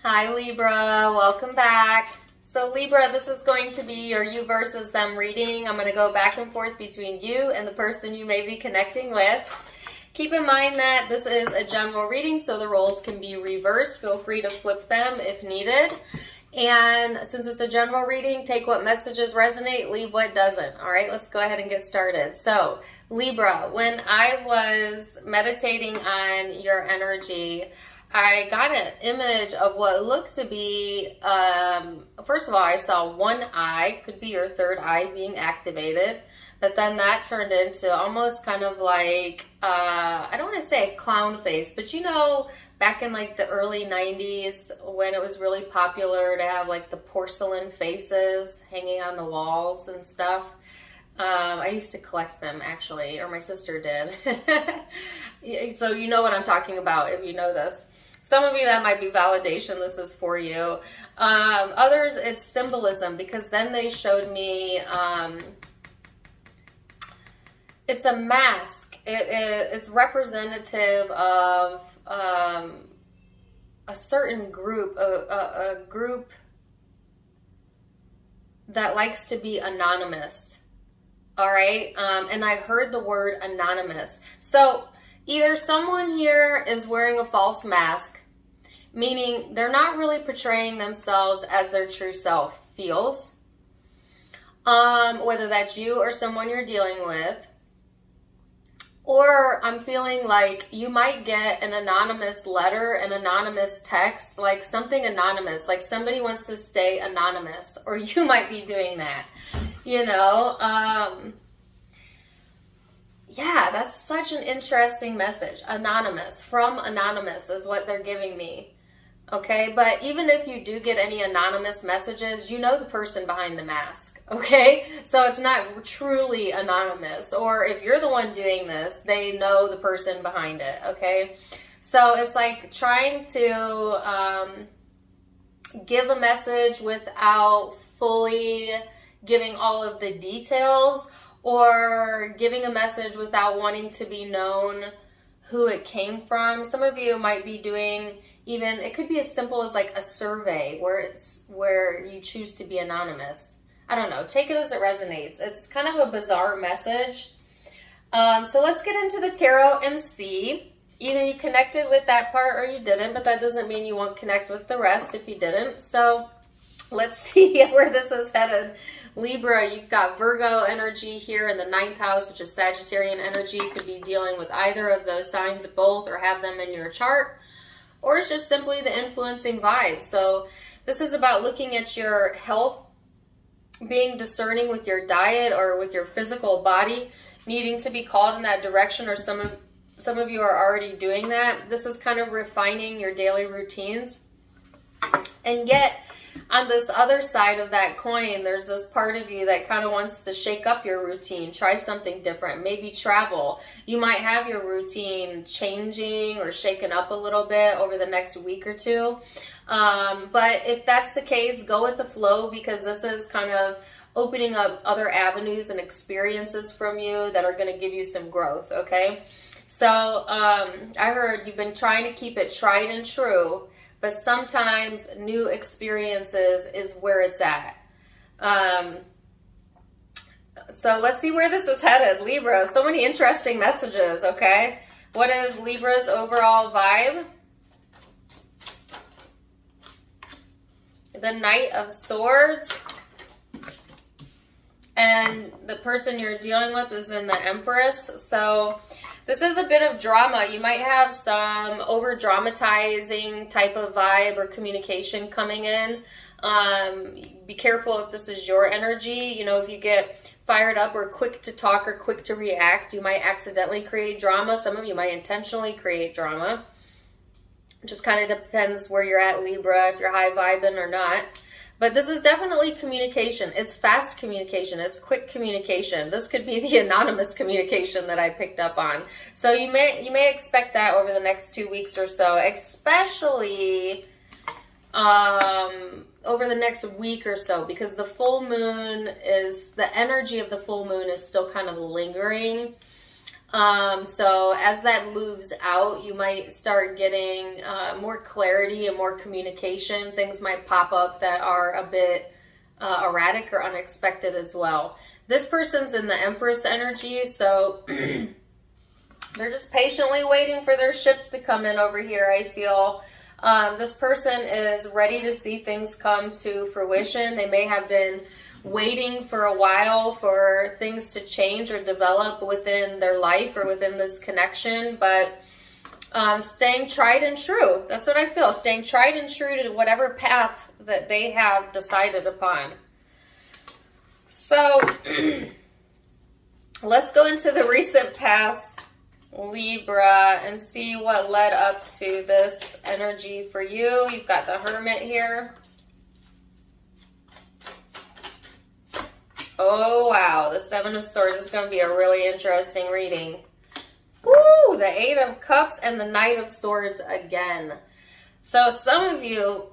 Hi Libra, welcome back. So Libra, this is going to be your you versus them reading. I'm going to go back and forth between you and the person you may be connecting with. Keep in mind that this is a general reading, so the roles can be reversed. Feel free to flip them if needed. And since it's a general reading, take what messages resonate, leave what doesn't. All right, let's go ahead and get started. So Libra, when I was meditating on your energy, I got an image of what looked to be, first of all, I saw one eye, could be your third eye being activated, but then that turned into almost kind of like, I don't want to say a clown face, but you know, back in like the early 90s when it was really popular to have like the porcelain faces hanging on the walls and stuff. I used to collect them actually, or my sister did. So you know what I'm talking about if you know this. Some of you, that might be validation. This is for you. Others, it's symbolism, because then they showed me it's a mask. It's representative of a certain group, a group that likes to be anonymous. All right. And I heard the word anonymous. So either someone here is wearing a false mask, meaning they're not really portraying themselves as their true self feels, whether that's you or someone you're dealing with, or I'm feeling like you might get an anonymous letter, an anonymous text, like something anonymous, like somebody wants to stay anonymous, or you might be doing that, you know. Yeah, that's such an interesting message. Anonymous, from anonymous is what they're giving me. Okay, but even if you do get any anonymous messages, you know the person behind the mask. Okay, so it's not truly anonymous. Or if you're the one doing this, they know the person behind it. Okay, so it's like trying to give a message without fully giving all of the details, or giving a message without wanting to be known who it came from. Some of you might be doing even, it could be as simple as like a survey where you choose to be anonymous. I don't know, take it as it resonates. It's kind of a bizarre message. So let's get into the tarot and see. Either you connected with that part or you didn't, but that doesn't mean you won't connect with the rest if you didn't. So let's see where this is headed. Libra, you've got Virgo energy here in the 9th house, which is Sagittarian energy. You could be dealing with either of those signs, both, or have them in your chart. Or it's just simply the influencing vibe. So this is about looking at your health, being discerning with your diet or with your physical body, needing to be called in that direction, or some of you are already doing that. This is kind of refining your daily routines. And yet, on this other side of that coin, there's this part of you that kind of wants to shake up your routine, try something different, maybe travel. You might have your routine changing or shaken up a little bit over the next week or two. But if that's the case, go with the flow, because this is kind of opening up other avenues and experiences from you that are going to give you some growth, okay? So I heard you've been trying to keep it tried and true, but sometimes new experiences is where it's at. So let's see where this is headed. Libra, so many interesting messages, okay? What is Libra's overall vibe? The Knight of Swords. And the person you're dealing with is in the Empress. So this is a bit of drama. You might have some over-dramatizing type of vibe or communication coming in. Be careful if this is your energy. You know, if you get fired up or quick to talk or quick to react, you might accidentally create drama. Some of you might intentionally create drama. It just kind of depends where you're at, Libra, if you're high vibing or not. But this is definitely communication. It's fast communication. It's quick communication. This could be the anonymous communication that I picked up on. So you may expect that over the next 2 weeks or so, especially over the next week or so, because the full moon is, the energy of the full moon is still kind of lingering. So as that moves out, you might start getting more clarity and more communication. Things might pop up that are a bit erratic or unexpected as well. This person's in the Empress energy, so they're just patiently waiting for their ships to come in over here, I feel. This person is ready to see things come to fruition. They may have been waiting for a while for things to change or develop within their life or within this connection, but staying tried and true. That's what I feel. Staying tried and true to whatever path that they have decided upon. So let's go into the recent past, Libra, and see what led up to this energy for you. You've got the Hermit here. Oh, wow. The Seven of Swords is going to be a really interesting reading. Woo! The Eight of Cups and the Knight of Swords again. So some of you,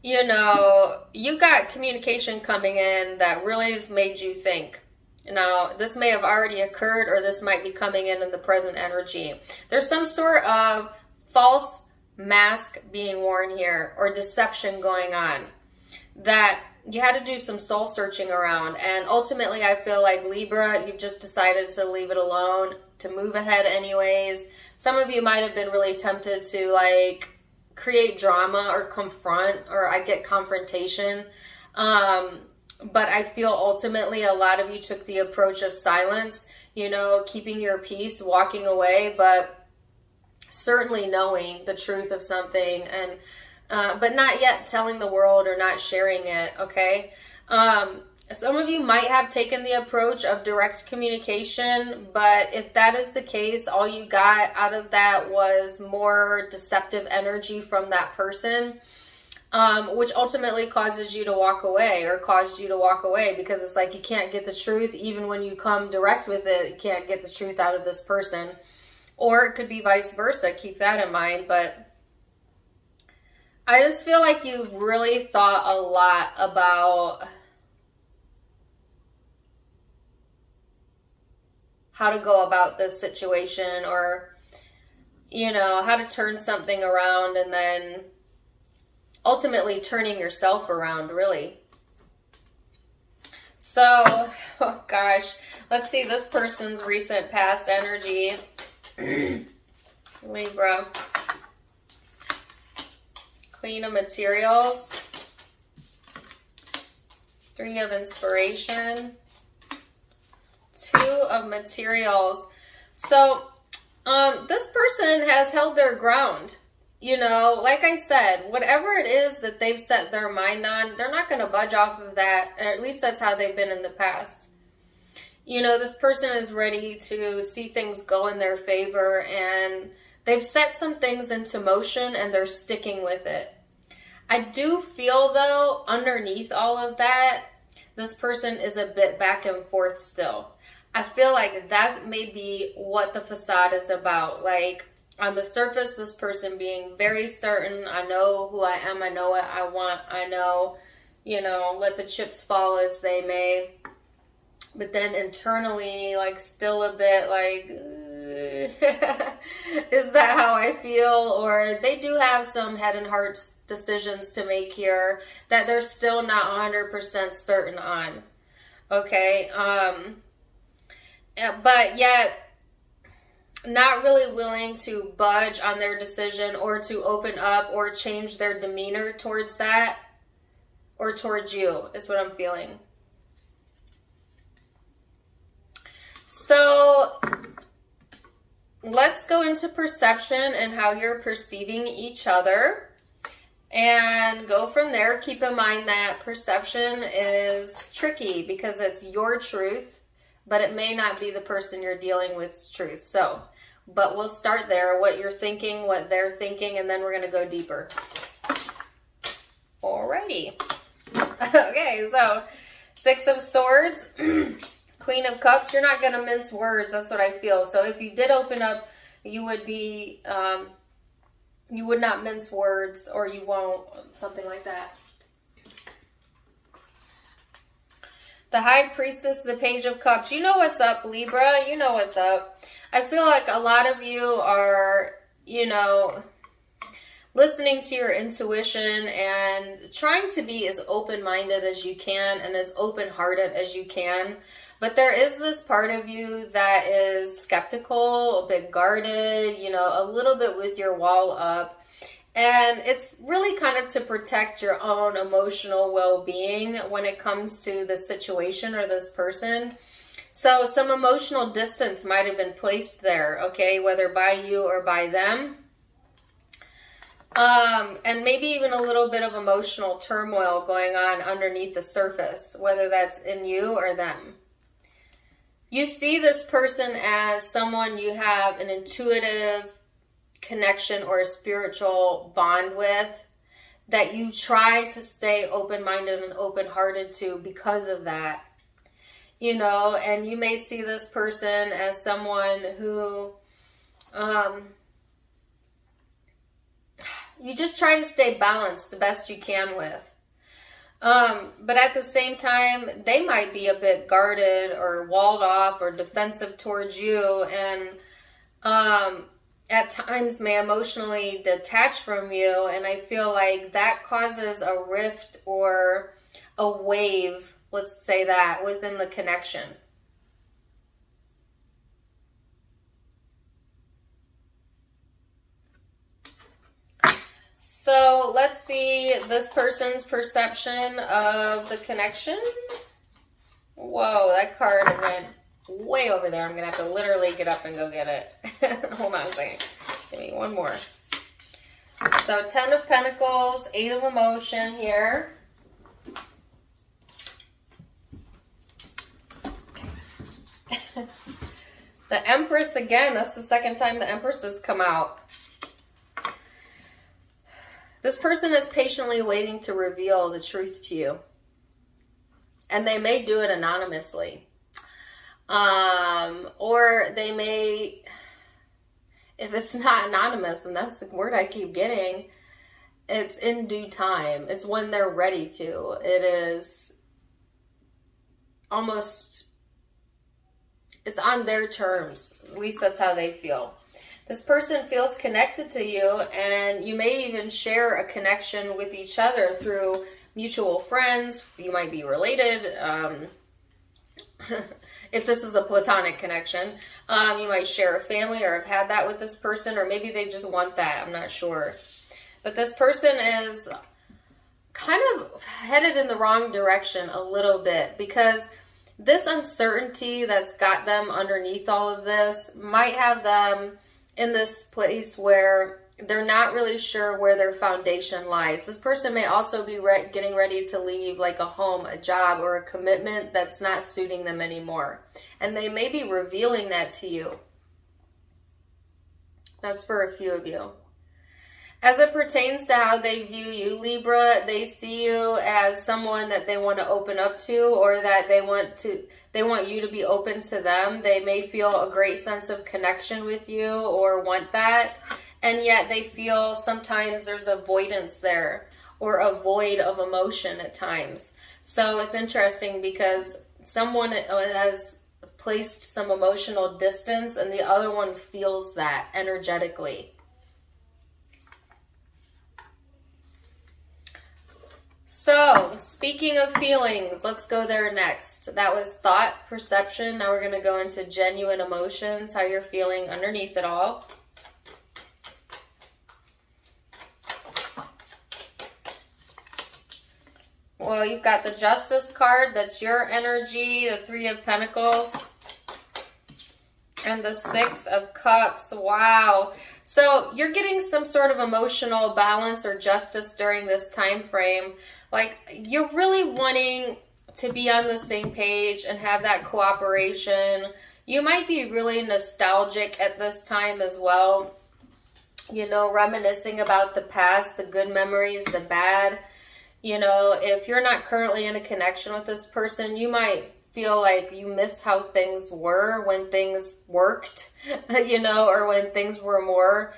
you know, you got communication coming in that really has made you think. Now, this may have already occurred, or this might be coming in the present energy. There's some sort of false mask being worn here, or deception going on, that you had to do some soul searching around. And ultimately, I feel like Libra, you've just decided to leave it alone, to move ahead anyways. Some of you might have been really tempted to like create drama or confront, or I get confrontation. But I feel ultimately a lot of you took the approach of silence, you know, keeping your peace, walking away, but certainly knowing the truth of something, and but not yet telling the world or not sharing it, okay? Some of you might have taken the approach of direct communication, but if that is the case, all you got out of that was more deceptive energy from that person. Which ultimately causes you to walk away, or caused you to walk away, because it's like you can't get the truth. Even when you come direct with it, you can't get the truth out of this person. Or it could be vice versa. Keep that in mind. But I just feel like you've really thought a lot about how to go about this situation, or, you know, how to turn something around, and then ultimately turning yourself around, really. So, oh gosh, let's see this person's recent past energy. Libra. Queen of Materials. Three of Inspiration. Two of Materials. So, this person has held their ground. You know, like I said, whatever it is that they've set their mind on, they're not going to budge off of that. Or at least that's how they've been in the past. You know, this person is ready to see things go in their favor, and they've set some things into motion, and they're sticking with it. I do feel, though, underneath all of that, this person is a bit back and forth still. I feel like that may be what the facade is about. Like, on the surface, this person being very certain, I know who I am, I know what I want, I know, you know, let the chips fall as they may. But then internally, like, still a bit like, is that how I feel? Or they do have some head and heart decisions to make here that they're still not 100% certain on. Okay? But yet, not really willing to budge on their decision, or to open up or change their demeanor towards that, or towards you, is what I'm feeling. So let's go into perception and how you're perceiving each other, and go from there. Keep in mind that perception is tricky because it's your truth, but it may not be the person you're dealing with's truth. So, but we'll start there, what you're thinking, what they're thinking, and then we're going to go deeper. Alrighty. Okay, so Six of Swords, Queen of Cups. You're not going to mince words. That's what I feel. So if you did open up, you would be, you would not mince words, or you won't, something like that. The High Priestess, the Page of Cups. You know what's up, Libra. You know what's up. I feel like a lot of you are, you know, listening to your intuition and trying to be as open-minded as you can and as open-hearted as you can. But there is this part of you that is skeptical, a bit guarded, you know, a little bit with your wall up. And it's really kind of to protect your own emotional well-being when it comes to the situation or this person. So some emotional distance might have been placed there, okay, whether by you or by them. And maybe even a little bit of emotional turmoil going on underneath the surface, whether that's in you or them. You see this person as someone you have an intuitive connection or a spiritual bond with, that you try to stay open-minded and open-hearted to because of that, you know. And you may see this person as someone who you just try to stay balanced the best you can with. But at the same time, they might be a bit guarded or walled off or defensive towards you, and at times may emotionally detach from you. And I feel like that causes a rift or a wave, let's say that, within the connection. So let's see this person's perception of the connection. Whoa, that card went way over there. I'm going to have to literally get up and go get it. Hold on a second. Give me one more. So 10 of Pentacles, 8 of Emotion here. The Empress again. That's the second time the Empress has come out. This person is patiently waiting to reveal the truth to you. And they may do it anonymously. Or they may, if it's not anonymous, and that's the word I keep getting, it's in due time. It's when they're ready to. It is almost, it's on their terms. At least that's how they feel. This person feels connected to you, and you may even share a connection with each other through mutual friends. You might be related. If this is a platonic connection, you might share a family or have had that with this person, or maybe they just want that. I'm not sure. But this person is kind of headed in the wrong direction a little bit, because this uncertainty that's got them underneath all of this might have them in this place where they're not really sure where their foundation lies. This person may also be getting ready to leave like a home, a job, or a commitment that's not suiting them anymore. And they may be revealing that to you. That's for a few of you. As it pertains to how they view you, Libra, they see you as someone that they want to open up to, or that they want you to be open to them. They may feel a great sense of connection with you or want that, and yet they feel sometimes there's avoidance there, or a void of emotion at times. So it's interesting because someone has placed some emotional distance and the other one feels that energetically. So, speaking of feelings, let's go there next. That was thought, perception. Now we're going to go into genuine emotions, how you're feeling underneath it all. Well, you've got the Justice card. That's your energy. The Three of Pentacles. And the Six of Cups. Wow. So you're getting some sort of emotional balance or justice during this time frame. Like, you're really wanting to be on the same page and have that cooperation. You might be really nostalgic at this time as well. You know, reminiscing about the past, the good memories, the bad. You know, if you're not currently in a connection with this person, you might feel like you miss how things were when things worked, you know, or when things were more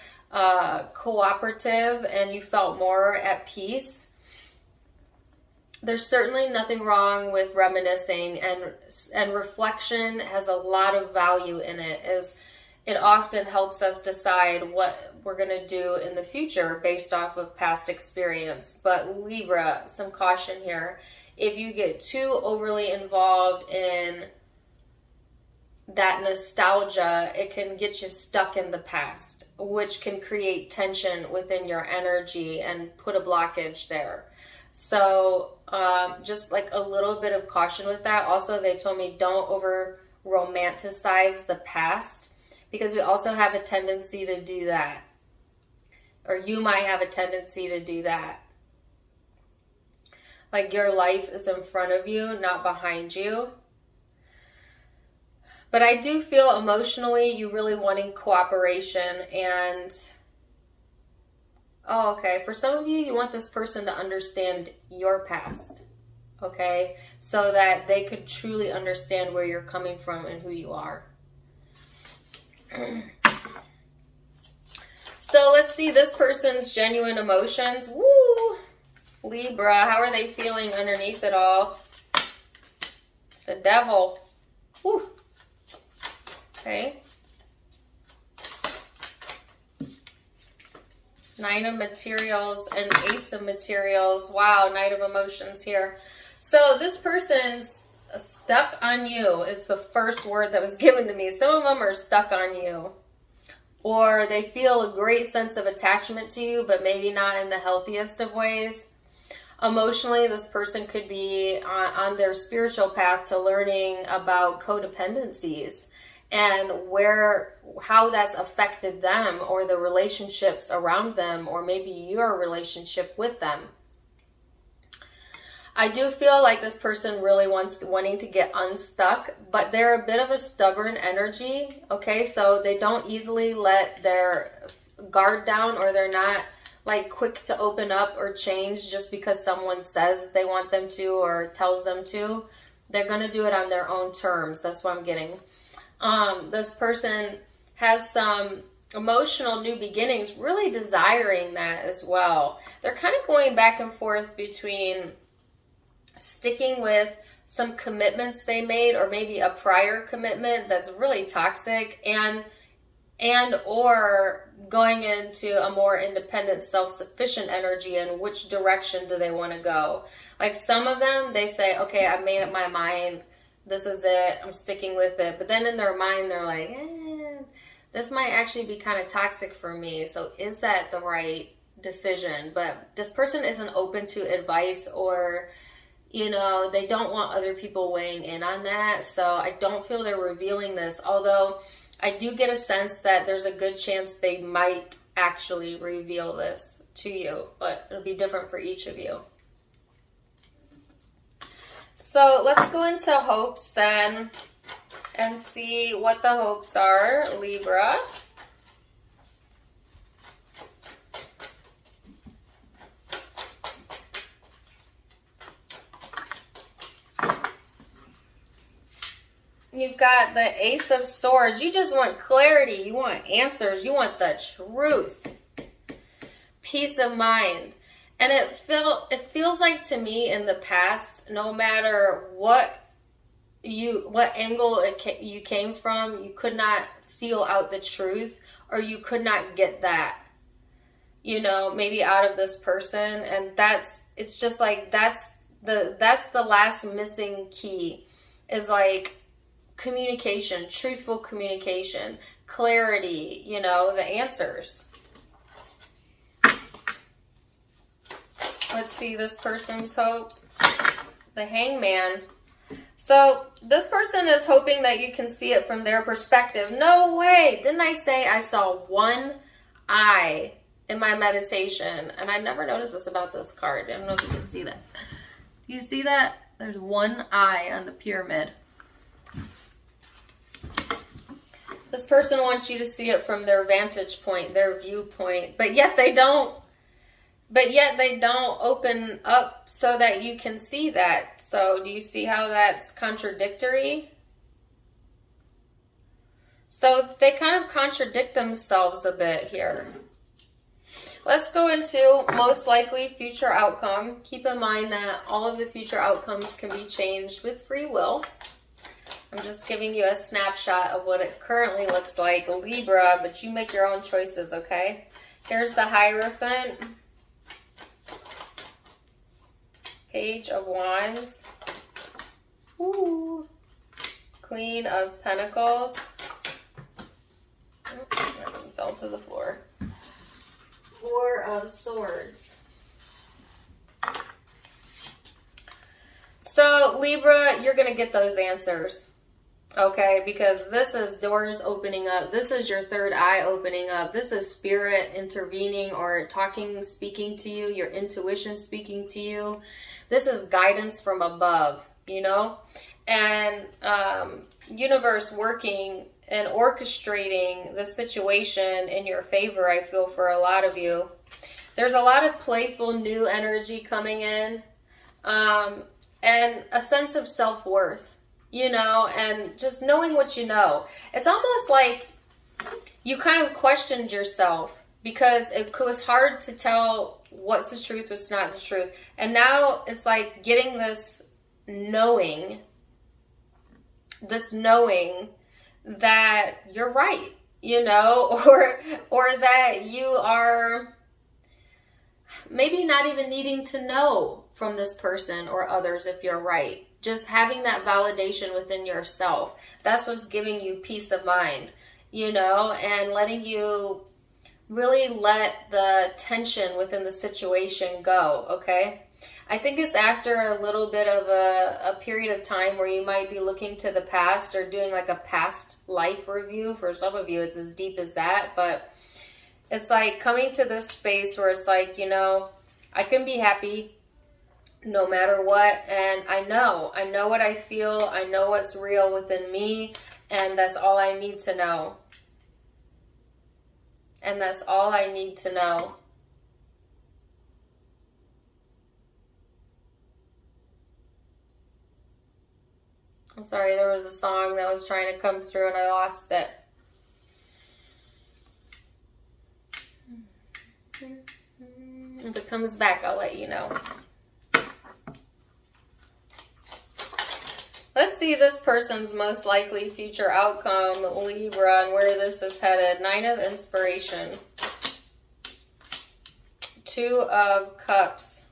cooperative and you felt more at peace. there's certainly nothing wrong with reminiscing, and reflection has a lot of value in it, as it often helps us decide what we're going to do in the future based off of past experience. But Libra, some caution here. If you get too overly involved in that nostalgia, it can get you stuck in the past, which can create tension within your energy and put a blockage there. So just like a little bit of caution with that. Also, they told me don't over romanticize the past, because we also have a tendency to do that. Or you might have a tendency to do that. Like your life is in front of you, not behind you. But I do feel emotionally you really wanting cooperation, and oh, okay, for some of you, you want this person to understand your past, okay? So that they could truly understand where you're coming from and who you are. So let's see this person's genuine emotions. Woo! Libra, how are they feeling underneath it all? The Devil. Woo! Okay. Nine of Materials and Ace of Materials. Wow, Knight of Emotions here. So this person's stuck on you is the first word that was given to me. Some of them are stuck on you. Or they feel a great sense of attachment to you, but maybe not in the healthiest of ways. Emotionally, this person could be on their spiritual path to learning about codependencies and how that's affected them or the relationships around them, or maybe your relationship with them. I do feel like this person really wanting to get unstuck, but they're a bit of a stubborn energy, okay? So they don't easily let their guard down, or they're not like quick to open up or change just because someone says they want them to or tells them to. They're going to do it on their own terms. That's what I'm getting. This person has some emotional new beginnings, really desiring that as well. They're kind of going back and forth between sticking with some commitments they made, or maybe a prior commitment that's really toxic, and or going into a more independent, self-sufficient energy, and which direction do they want to go. Like some of them, they say, okay, I've made up my mind, this is it, I'm sticking with it. But then in their mind, they're like, this might actually be kind of toxic for me. So is that the right decision? But this person isn't open to advice, or, you know, they don't want other people weighing in on that. So I don't feel they're revealing this. Although I do get a sense that there's a good chance they might actually reveal this to you. But it'll be different for each of you. So let's go into hopes then and see what the hopes are, Libra. You've got the Ace of Swords. You just want clarity. You want answers. You want the truth. Peace of mind. And it feels like to me in the past, no matter what angle you came from, you could not feel out the truth, or you could not get that, you know, maybe out of this person. And it's just like that's the last missing key, is like communication, truthful communication, clarity, you know, the answers. Let's see this person's hope. The Hangman. So this person is hoping that you can see it from their perspective. No way! Didn't I say I saw one eye in my meditation? And I never noticed this about this card. I don't know if you can see that. You see that? There's one eye on the pyramid. This person wants you to see it from their vantage point, their viewpoint, but yet they don't open up so that you can see that. So do you see how that's contradictory? So they kind of contradict themselves a bit here. Let's go into most likely future outcome. Keep in mind that all of the future outcomes can be changed with free will. I'm just giving you a snapshot of what it currently looks like, Libra, but you make your own choices, okay? Here's the Hierophant. Page of Wands. Ooh. Queen of Pentacles. Oh, that fell to the floor. Four of Swords. So, Libra, you're going to get those answers. Okay, because this is doors opening up. This is your third eye opening up. This is spirit intervening or talking, speaking to you, your intuition speaking to you. This is guidance from above, you know? And universe working and orchestrating the situation in your favor, I feel, for a lot of you. There's a lot of playful new energy coming in, and a sense of self-worth. You know, and just knowing what you know. It's almost like you kind of questioned yourself because it was hard to tell what's the truth, what's not the truth. And now it's like getting this knowing that you're right, you know, or that you are maybe not even needing to know from this person or others if you're right. Just having that validation within yourself. That's what's giving you peace of mind, you know, and letting you really let the tension within the situation go, okay? I think it's after a little bit of a period of time where you might be looking to the past or doing like a past life review. For some of you, it's as deep as that, but it's like coming to this space where it's like, you know, I can be happy no matter what, and I know what I feel, I know what's real within me, and that's all I need to know. And that's all I need to know. I'm sorry, there was a song that was trying to come through and I lost it. If it comes back, I'll let you know. Let's see this person's most likely future outcome, Libra, and where this is headed. Nine of Inspiration. Two of Cups.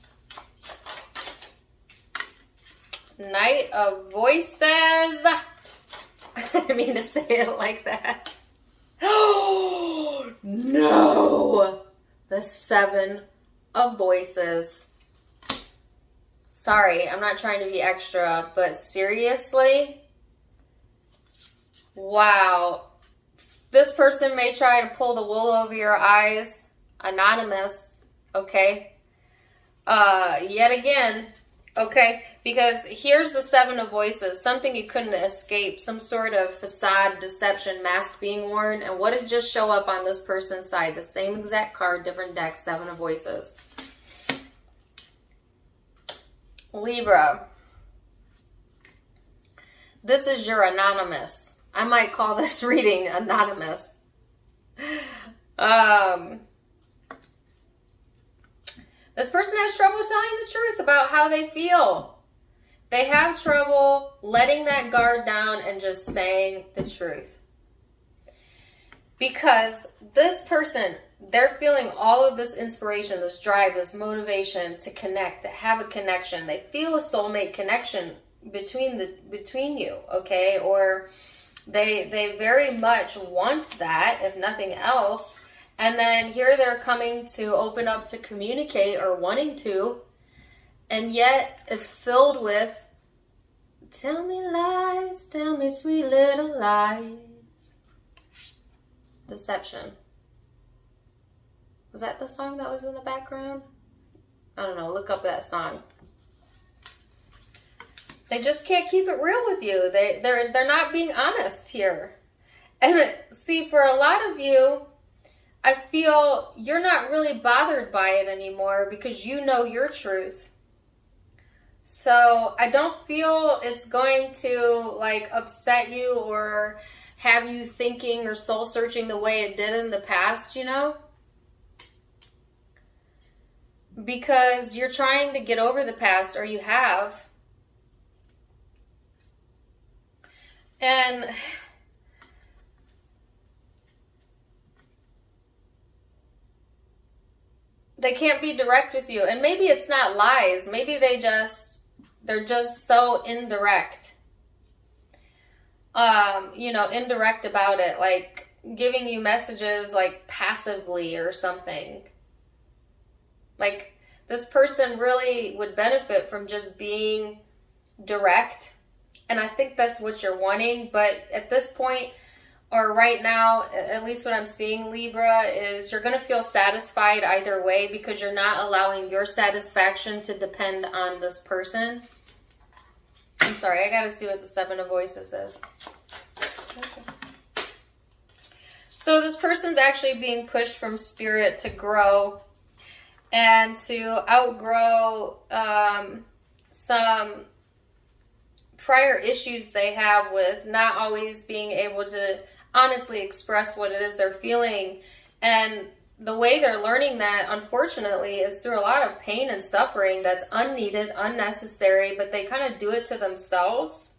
Knight of Voices. I didn't mean to say it like that. Oh, no. The Seven of Voices. Sorry, I'm not trying to be extra, but seriously? Wow. This person may try to pull the wool over your eyes. Anonymous, okay? Yet again, okay? Because here's the Seven of Voices, something you couldn't escape, some sort of facade, deception, mask being worn. And what did just show up on this person's side? The same exact card, different deck, Seven of Voices. Libra, this is your Anonymous. I might call this reading Anonymous. This person has trouble telling the truth about how they feel. They have trouble letting that guard down and just saying the truth. Because this person, they're feeling all of this inspiration, this drive, this motivation to connect, to have a connection. They feel a soulmate connection between you, okay? Or they very much want that, if nothing else. And then here they're coming to open up to communicate or wanting to, and yet it's filled with, tell me lies, tell me sweet little lies. Deception. Was that the song that was in the background? I don't know. Look up that song. They just can't keep it real with you. They're not being honest here. And see, for a lot of you, I feel you're not really bothered by it anymore because you know your truth. So I don't feel it's going to like upset you or have you thinking or soul searching the way it did in the past, you know? because you're trying to get over the past, or you have. And they can't be direct with you. And maybe it's not lies. Maybe they're just so indirect. Indirect about it, like giving you messages like passively or something. Like this person really would benefit from just being direct. And I think that's what you're wanting. But at this point, or right now, at least what I'm seeing, Libra, is you're going to feel satisfied either way because you're not allowing your satisfaction to depend on this person. I'm sorry, I got to see what the Seven of Voices is. Okay. So this person's actually being pushed from spirit to grow and to outgrow some prior issues they have with not always being able to honestly express what it is they're feeling. And the way they're learning that, unfortunately, is through a lot of pain and suffering that's unneeded, unnecessary, but they kind of do it to themselves.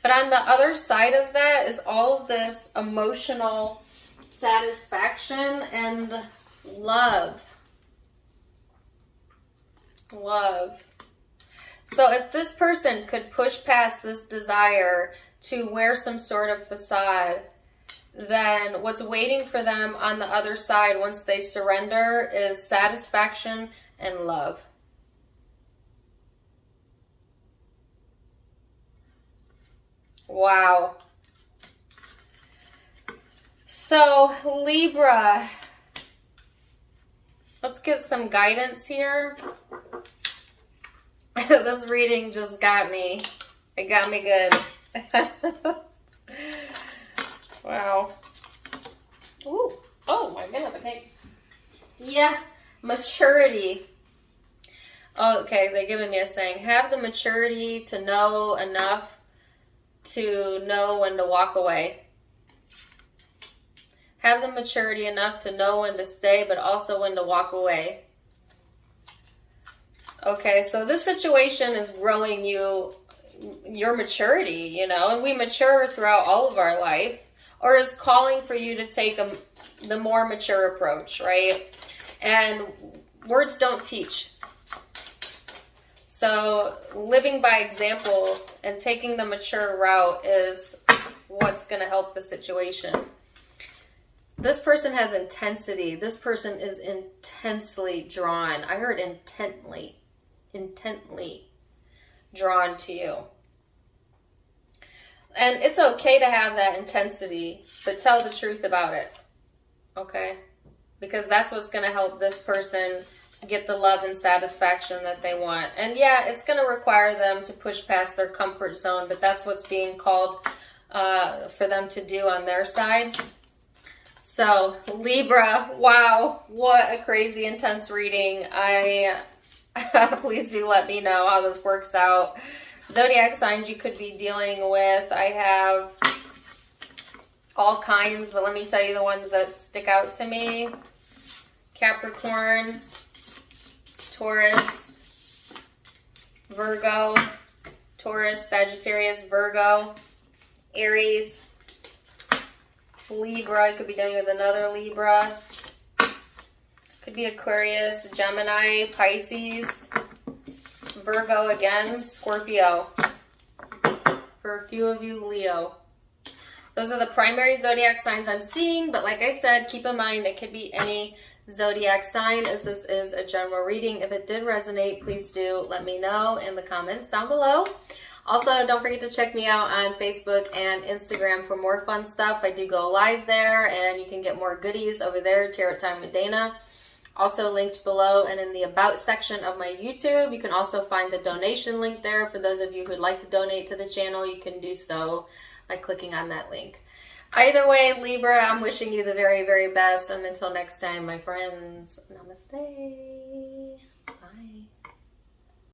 But on the other side of that is all of this emotional satisfaction and love. Love. So if this person could push past this desire to wear some sort of facade, then what's waiting for them on the other side once they surrender is satisfaction and love. Wow. So Libra, let's get some guidance here. This reading just got me. It got me good. Wow. Ooh. Oh my goodness. Okay. Yeah. Maturity. Oh, okay. They're giving me a saying. Have the maturity to know enough to know when to walk away. Have the maturity enough to know when to stay, but also when to walk away. Okay, so this situation is growing your maturity, and we mature throughout all of our life, or is calling for you to take the more mature approach, right? And words don't teach. So living by example and taking the mature route is what's going to help the situation. This person has intensity. This person is intensely drawn. I heard intently drawn to you. And it's okay to have that intensity, but tell the truth about it. Okay? Because that's what's going to help this person get the love and satisfaction that they want. And yeah, it's going to require them to push past their comfort zone, but that's what's being called for them to do on their side. So Libra, wow, what a crazy intense reading. Please do let me know how this works out. Zodiac signs you could be dealing with. I have all kinds, but let me tell you the ones that stick out to me. Capricorn, Taurus, Virgo, Taurus, Sagittarius, Virgo, Aries, Libra. You could be dealing with another Libra. Could be Aquarius, Gemini, Pisces, Virgo again, Scorpio. For a few of you, Leo. Those are the primary zodiac signs I'm seeing, but like I said, keep in mind it could be any zodiac sign, as this is a general reading. If it did resonate, please do let me know in the comments down below. Also, don't forget to check me out on Facebook and Instagram for more fun stuff. I do go live there, and you can get more goodies over there, Tarot Time with Dana. Also linked below and in the About section of my YouTube. You can also find the donation link there. For those of you who'd like to donate to the channel, you can do so by clicking on that link. Either way, Libra, I'm wishing you the very, very best. And until next time, my friends, namaste. Bye.